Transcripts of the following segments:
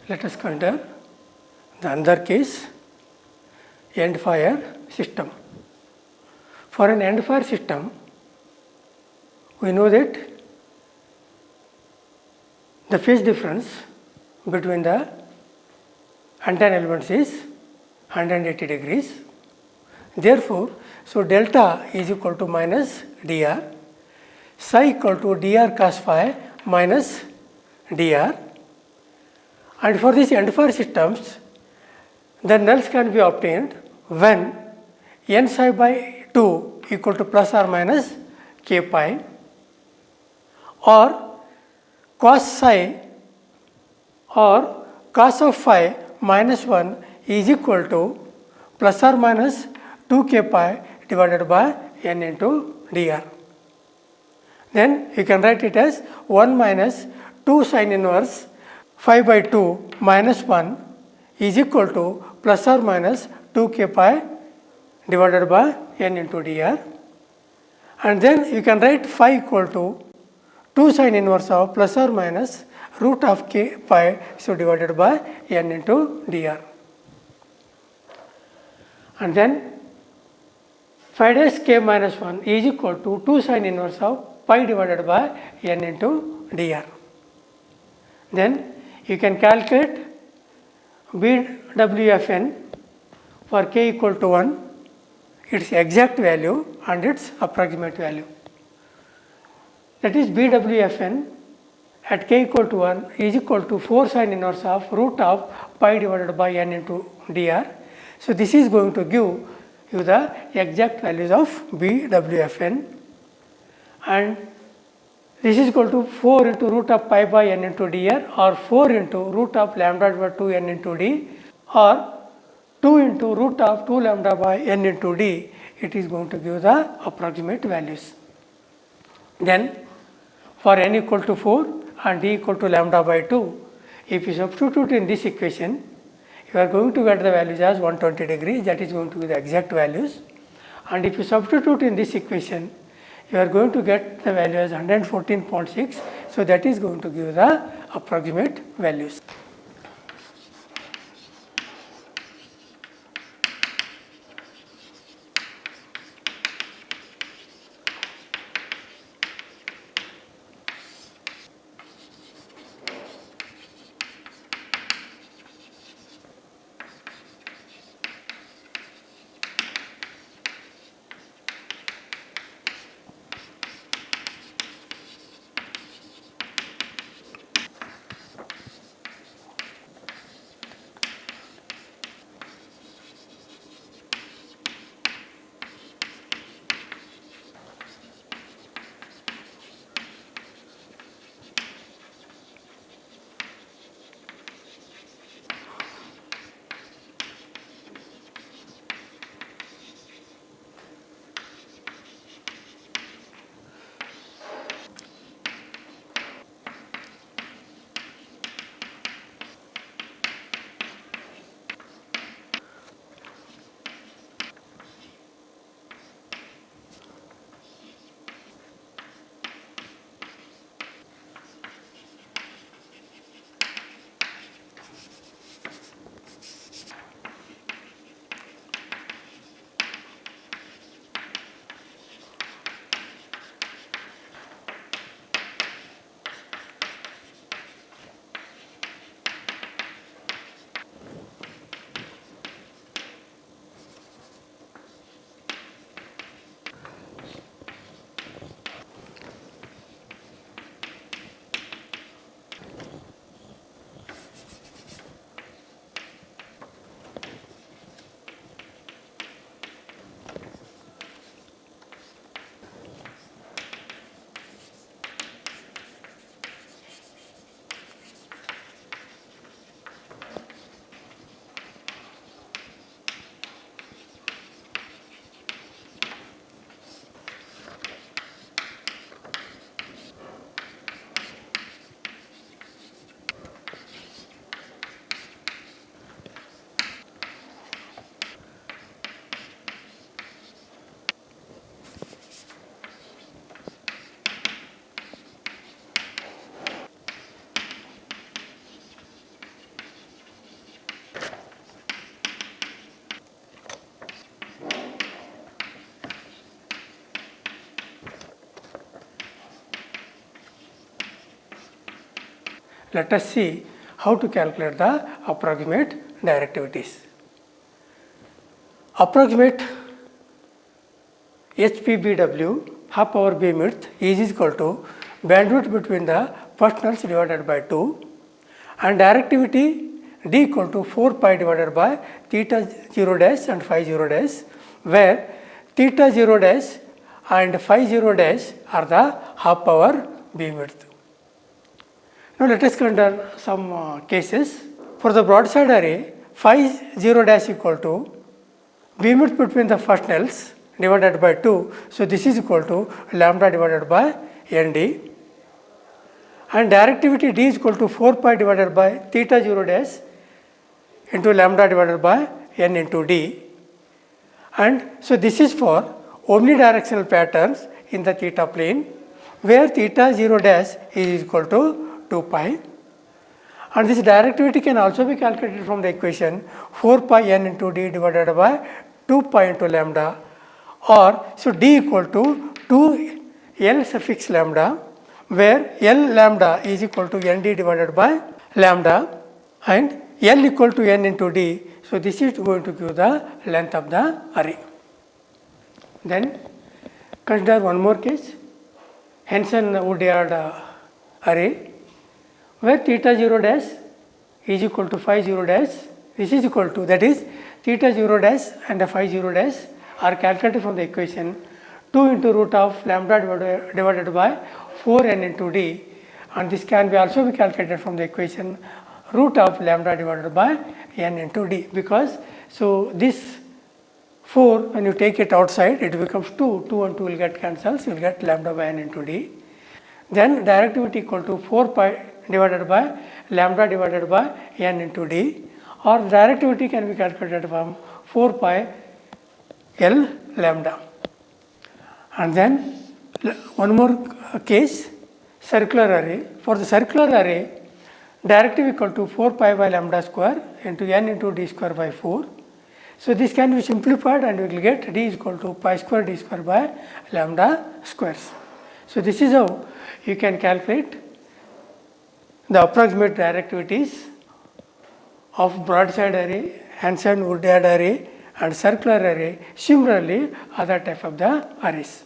Let us consider the another case, end fire system. For an end fire system, we know that the phase difference between the antenna elements is 180 degrees. Therefore, so delta is equal to minus dr, psi equal to dr cos phi minus dr. And for these end fire systems, the nulls can be obtained when n psi by 2 equal to plus or minus k pi, or cos psi or cos of phi minus 1 is equal to plus or minus 2 k pi divided by n into dr. Then you can write it as 1 minus 2 sin inverse phi by 2 minus 1 is equal to plus or minus 2 k pi divided by n into dr. And then you can write phi equal to 2 sin inverse of plus or minus root of k pi, so divided by n into dr. And then phi dash k minus 1 is equal to 2 sin inverse of pi divided by n into dr. Then you can calculate BWFN for k equal to 1, its exact value and its approximate value. That is BWFN at k equal to 1 is equal to 4 sin inverse of root of pi divided by n into dr. So, this is going to give you the exact values of BWFN, and this is equal to 4 into root of pi by n into dr, or 4 into root of lambda by 2 n into d, or 2 into root of 2 lambda by n into d. It is going to give the approximate values. Then for n equal to 4 and d equal to lambda by 2, if you substitute in this equation, you are going to get the values as 120 degrees, that is going to be the exact values. And if you substitute in this equation, you are going to get the value as 114.6, so that is going to give the approximate values. let us see how to calculate the approximate directivities. Approximate HPBW, half power beamwidth, is equal to bandwidth between the first nulls divided by 2, and directivity D equal to 4 pi divided by theta 0 dash and phi 0 dash, where theta 0 dash and phi 0 dash are the half power beamwidth. Now let us consider some cases. For the broadside array, phi 0 dash equal to beamwidth between the first nulls divided by 2. So this is equal to lambda divided by ND, and directivity D is equal to 4 pi divided by theta 0 dash into lambda divided by N into D. And so this is for omnidirectional patterns in the theta plane, where theta 0 dash is equal to 2 pi. And this directivity can also be calculated from the equation 4 pi N into D divided by 2 pi into lambda, or so D equal to 2 L suffix lambda, where L lambda is equal to ND divided by lambda and L equal to N into D. So this is going to give the length of the array. Then consider one more case, Henson-Woodyard array, where theta 0 dash is equal to phi 0 dash. This is equal to, that is, theta 0 dash and phi 0 dash are calculated from the equation 2 into root of lambda divided by 4n into d, and this can be also be calculated from the equation root of lambda divided by n into d, because so this 4, when you take it outside, it becomes 2, 2 and 2 will get cancelled, so you will get lambda by n into d. Then directivity equal to 4 pi divided by lambda divided by n into d, or directivity can be calculated from 4 pi L lambda. And then one more case, circular array. For the circular array, directive equal to 4 pi by lambda square into n into d square by 4. So this can be simplified and we will get d is equal to pi square d square by lambda squares. So this is how you can calculate the approximate directivities of broadside array, Henson-Woodyard array and circular array, similarly other type of the arrays.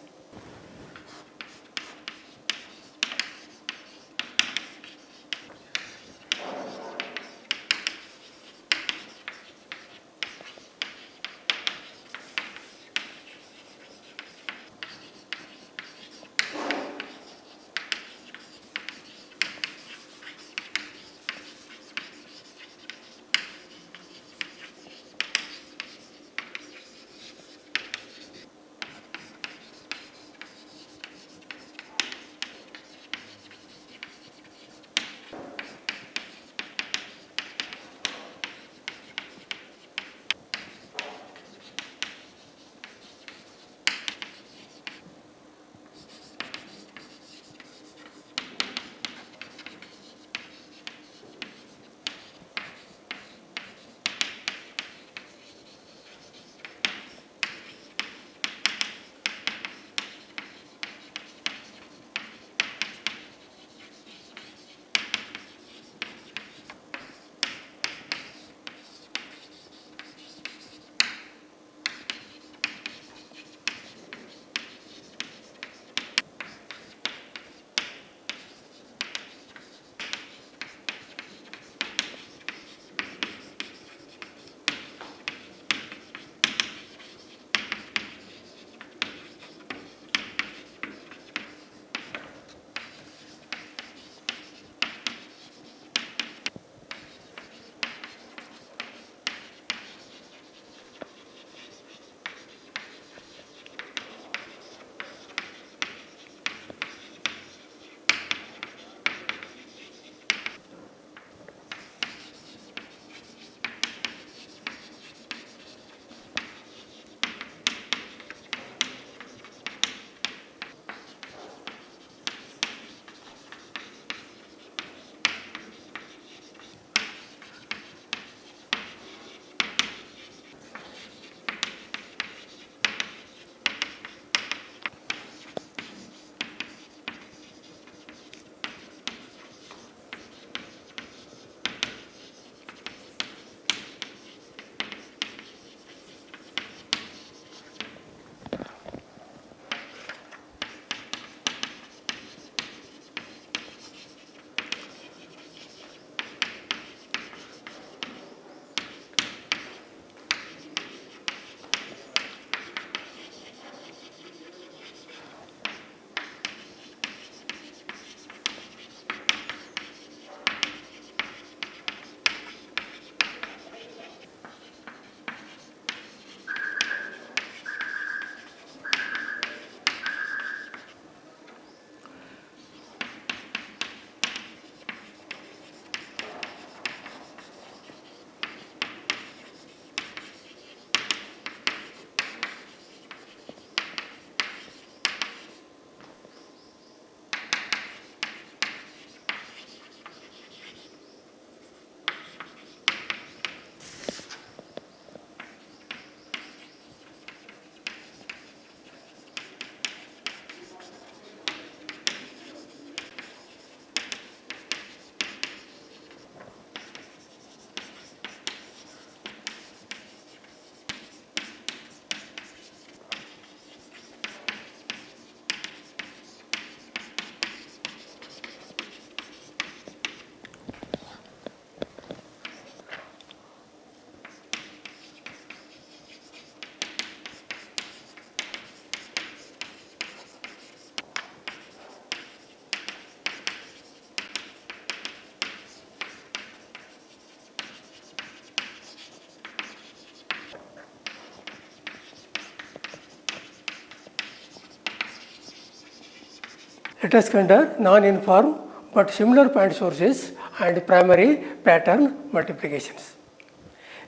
Let us consider non-uniform but similar point sources and primary pattern multiplications.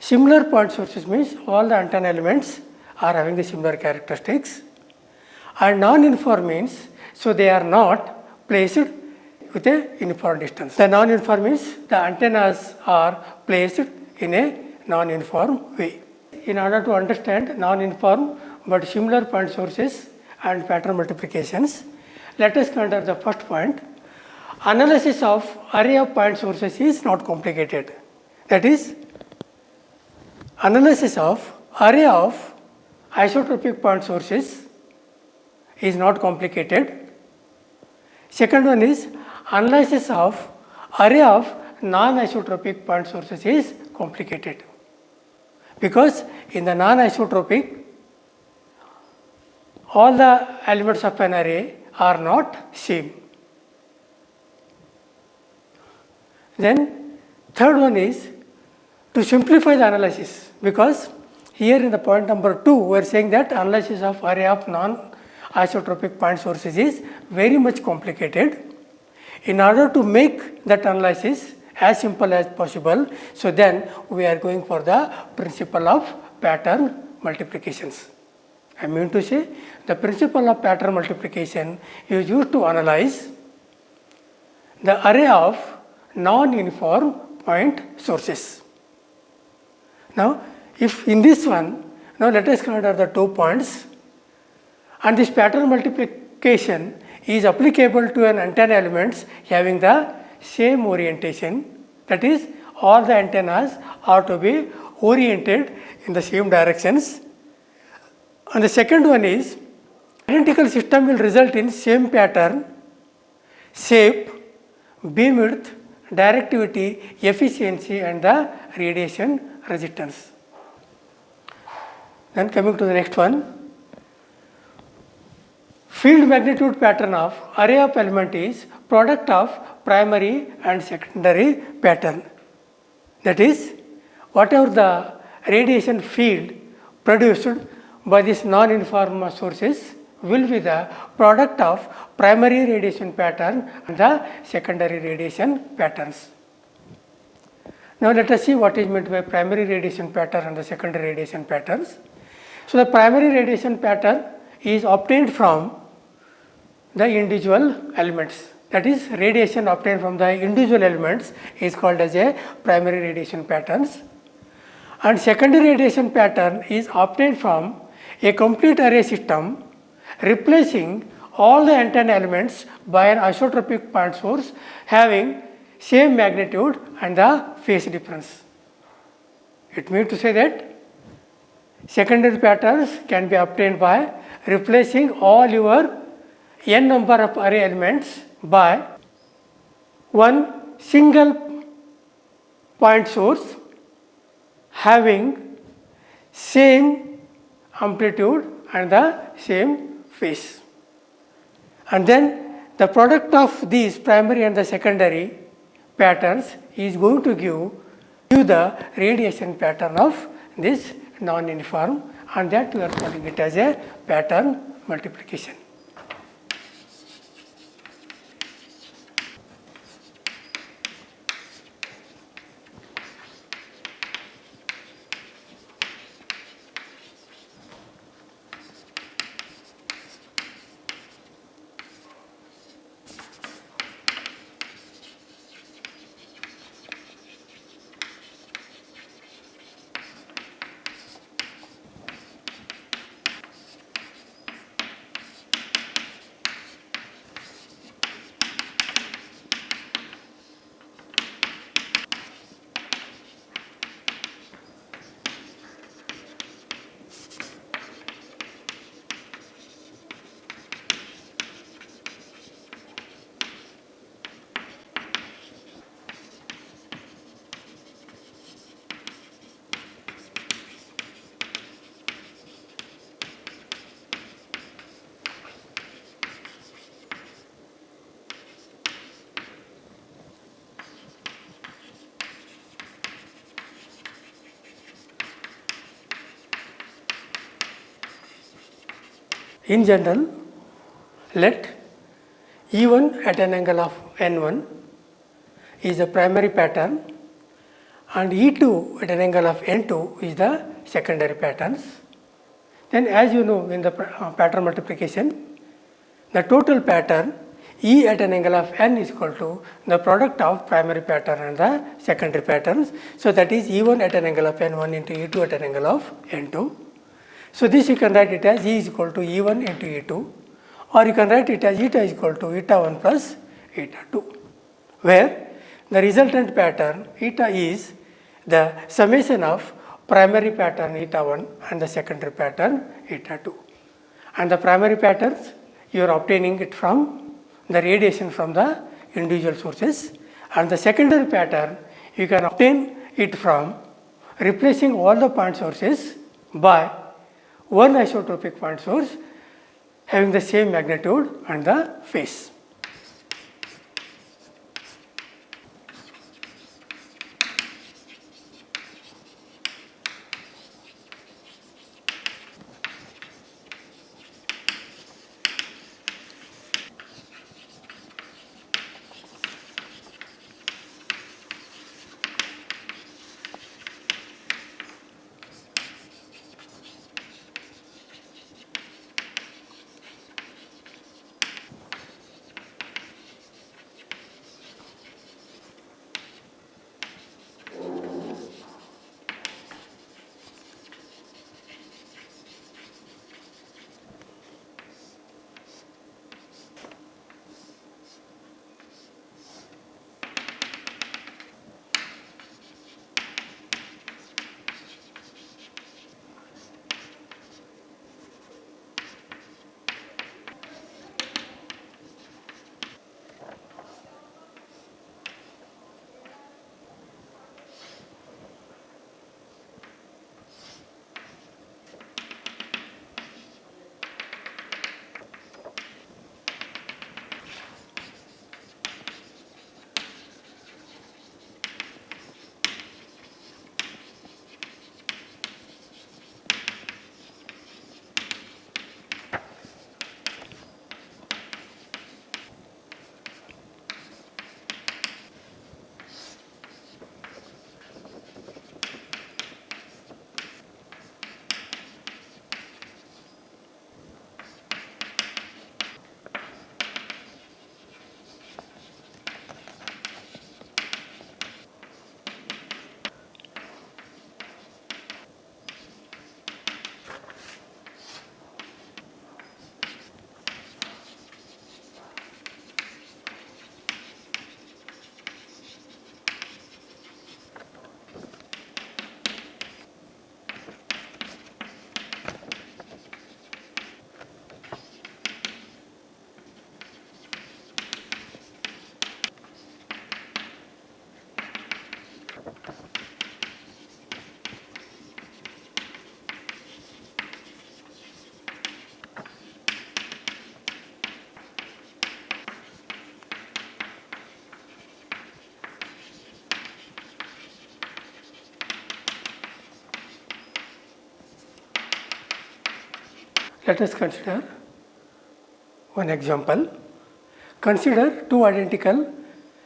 Similar point sources means all the antenna elements are having the similar characteristics, and non-uniform means so they are not placed with a uniform distance. The non-uniform means the antennas are placed in a non-uniform way. In order to understand non-uniform but similar point sources and pattern multiplications, let us consider the first point. Analysis of array of point sources is not complicated. That is, analysis of array of isotropic point sources is not complicated. Second one is analysis of array of non-isotropic point sources is complicated, because in the non-isotropic all the elements of an array are not same. Then third one is to simplify the analysis, because here in the point number 2 we are saying that analysis of array of non-isotropic point sources is very much complicated. In order to make that analysis as simple as possible, so then we are going for the principle of pattern multiplications. I mean to say, the principle of pattern multiplication is used to analyze the array of non-uniform point sources. Now, if in this one, now let us consider the 2 points, and this pattern multiplication is applicable to an antenna elements having the same orientation, that is, all the antennas are to be oriented in the same directions. And the second one is identical system will result in same pattern, shape, beam width, directivity, efficiency and the radiation resistance. Then coming to the next one, field magnitude pattern of array of element is product of primary and secondary pattern. That is, whatever the radiation field produced by these non-uniform sources will be the product of primary radiation pattern and the secondary radiation patterns. Now let us see what is meant by primary radiation pattern and the secondary radiation patterns. So the primary radiation pattern is obtained from the individual elements. That is, radiation obtained from the individual elements is called as a primary radiation patterns. And secondary radiation pattern is obtained from a complete array system replacing all the antenna elements by an isotropic point source having same magnitude and the phase difference. It means to say that secondary patterns can be obtained by replacing all your n number of array elements by one single point source having same amplitude and the same phase. And then the product of these primary and the secondary patterns is going to give the radiation pattern of this non-uniform, and that we are calling it as a pattern multiplication. In general, let E1 at an angle of N1 is the primary pattern and E2 at an angle of N2 is the secondary patterns. Then as you know in the pattern multiplication, the total pattern E at an angle of N is equal to the product of primary pattern and the secondary patterns. So that is E1 at an angle of N1 into E2 at an angle of N2. So this you can write it as E is equal to E1 into E2, or you can write it as eta is equal to eta 1 plus eta 2, where the resultant pattern eta is the summation of primary pattern eta 1 and the secondary pattern eta 2. And the primary patterns you are obtaining it from the radiation from the individual sources, and the secondary pattern you can obtain it from replacing all the point sources by one isotopic point source having the same magnitude and the phase. Let us consider one example. Consider two identical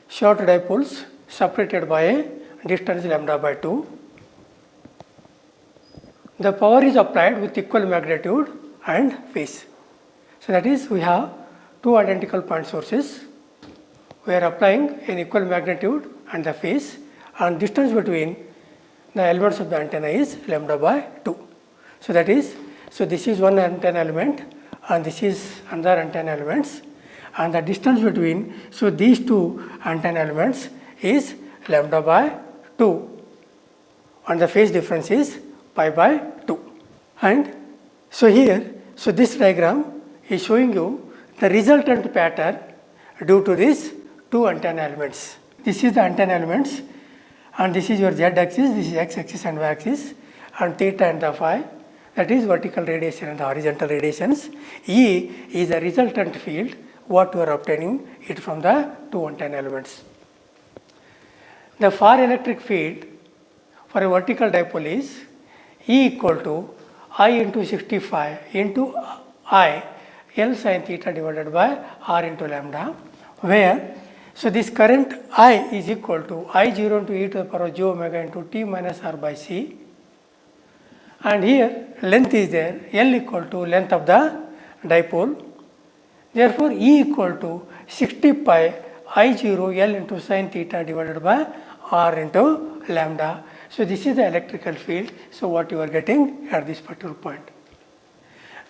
short dipoles separated by a distance lambda by 2. The power is applied with equal magnitude and phase. So that is, we have two identical point sources. We are applying an equal magnitude and the phase, and distance between the elements of the antenna is lambda by 2. So that is, so this is one antenna element and this is another antenna elements, and the distance between, so these two antenna elements is lambda by 2 and the phase difference is pi by 2. And so here, so this diagram is showing you the resultant pattern due to these two antenna elements. This is the antenna elements and this is your z axis, this is x axis and y axis, and theta and the phi, that is vertical radiation and the horizontal radiations. E is the resultant field what we are obtaining it from the two antenna elements. The far electric field for a vertical dipole is E equal to I into 65 into I L sin theta divided by R into lambda, where so this current I is equal to I0 into e to the power j omega into t minus r by c, and here length is there, L equal to length of the dipole. Therefore, E equal to 60 pi I0 L into sin theta divided by R into lambda. So, this is the electrical field. So, what you are getting at this particular point.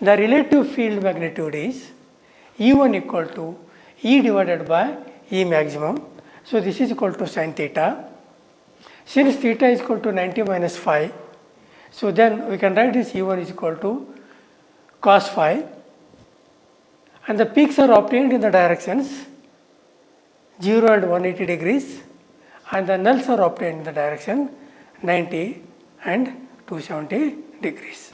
The relative field magnitude is E1 equal to E divided by E maximum. So, this is equal to sin theta. Since theta is equal to 90 minus phi, so then we can write this E1 is equal to cos phi, and the peaks are obtained in the directions 0 and 180 degrees, and the nulls are obtained in the direction 90 and 270 degrees.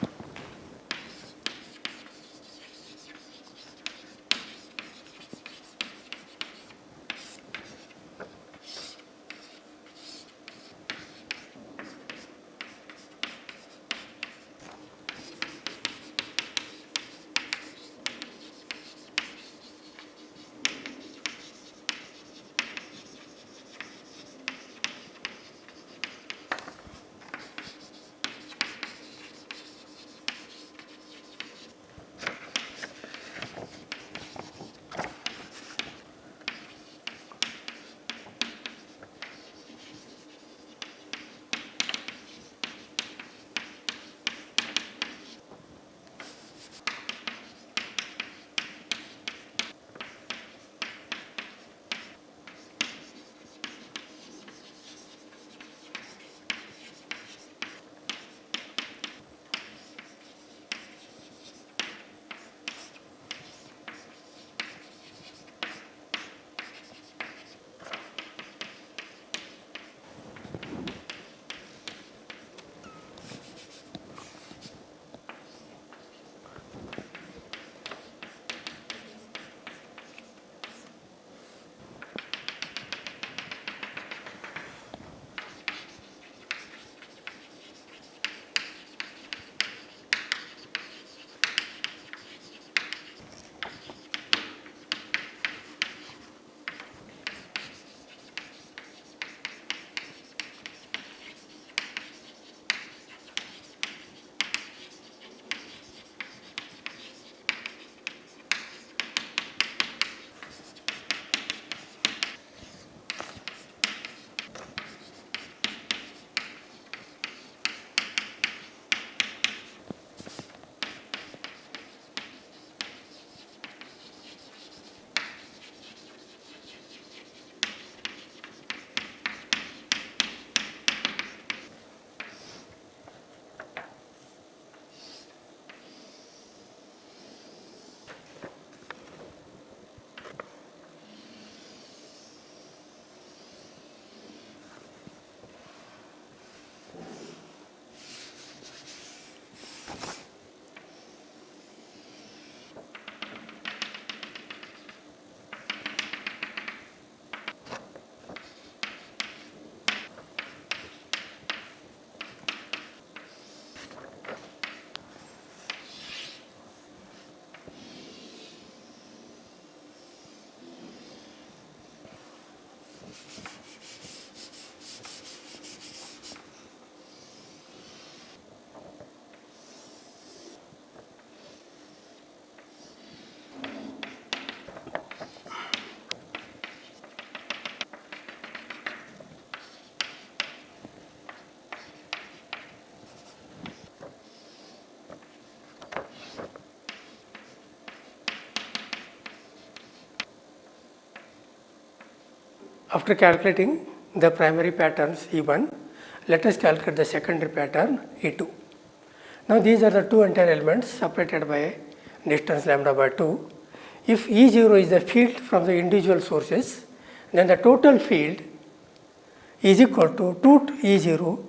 After calculating the primary patterns E1, let us calculate the secondary pattern E2. Now these are the two entire elements separated by distance lambda by 2. If E0 is the field from the individual sources, then the total field is equal to 2 E0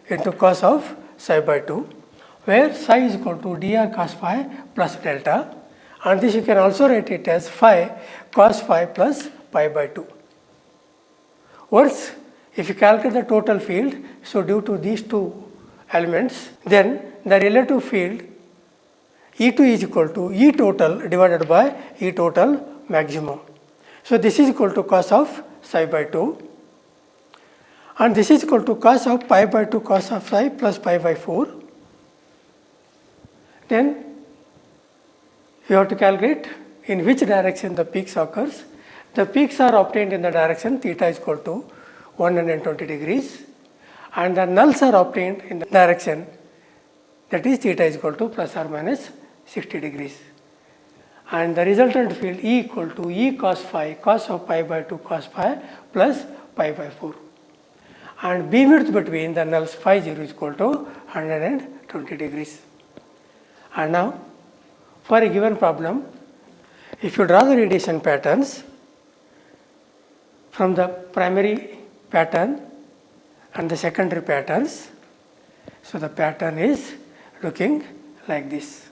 into cos of psi by 2, where psi is equal to dr cos phi plus delta, and this you can also write it as phi cos phi plus pi by 2. Once if you calculate the total field, so due to these two elements, then the relative field E2 is equal to E total divided by E total maximum. So this is equal to cos of psi by 2, and this is equal to cos of pi by 2 cos of psi plus pi by 4. Then you have to calculate in which direction the peaks occurs. The peaks are obtained in the direction theta is equal to 120 degrees, and the nulls are obtained in the direction that is theta is equal to plus or minus 60 degrees. And the resultant field E equal to E cos phi cos of pi by 2 cos phi plus pi by 4. And beamwidth between the nulls phi 0 is equal to 120 degrees. And now for a given problem, if you draw the radiation patterns from the primary pattern and the secondary patterns, so the pattern is looking like this.